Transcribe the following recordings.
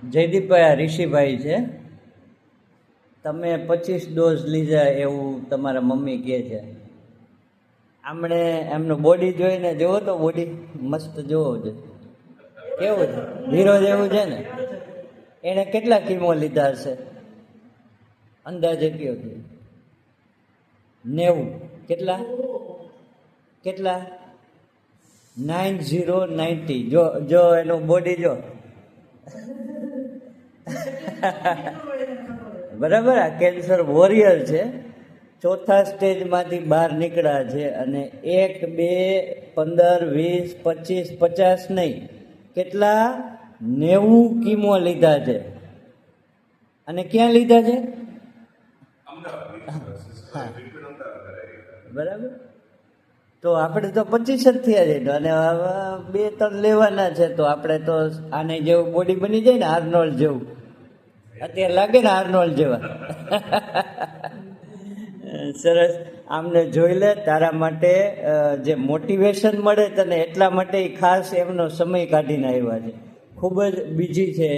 જયદીપભાઈ ઋષિભાઈ છે, તમે 25 ડોઝ લીધા એવું તમારા મમ્મી કહે છે. આમણે એમનું બોડી જોઈને જોવો તો બોડી મસ્ત જોવો છે, કેવું છે, હીરો જેવું છે ને. એણે કેટલા કિમો લીધા હશે અંદાજે કયો છે? 90. કેટલા કેટલા 90. જો જો એનું બોડી જો. બરાબર. આ કેન્સર વોરિયર છે, ચોથા સ્ટેજમાંથી બહાર નીકળ્યા છે. અને 1, 2, 15, 20, 25, 50 નહીં, કેટલા 90 કિમો લીધા છે. અને ક્યાં લીધા છે? બરાબર. તો આપણે તો 25 જ થયા છે, અને 2-3 લેવાના છે. તો આપણે તો આને જેવું બોડી બની જાય ને, આર્નોલ્ડ જેવું. અત્યારે લાગે ને આર્નોલ્ડ જેવા. સરસ. આમને જોઈ લે. તારા માટે જે મોટિવેશન મળે તને, એટલા માટે ખાસ એમનો સમય કાઢીને આવ્યા છે. ખૂબ જ બીજી છે,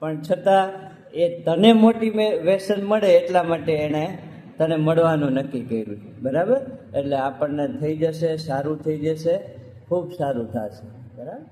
પણ છતાં એ તને મોટિવેશન મળે એટલા માટે એણે તને મળવાનું નક્કી કર્યું. બરાબર. એટલે આપણને થઈ જશે, સારું થઈ જશે, ખૂબ સારું થશે. બરાબર.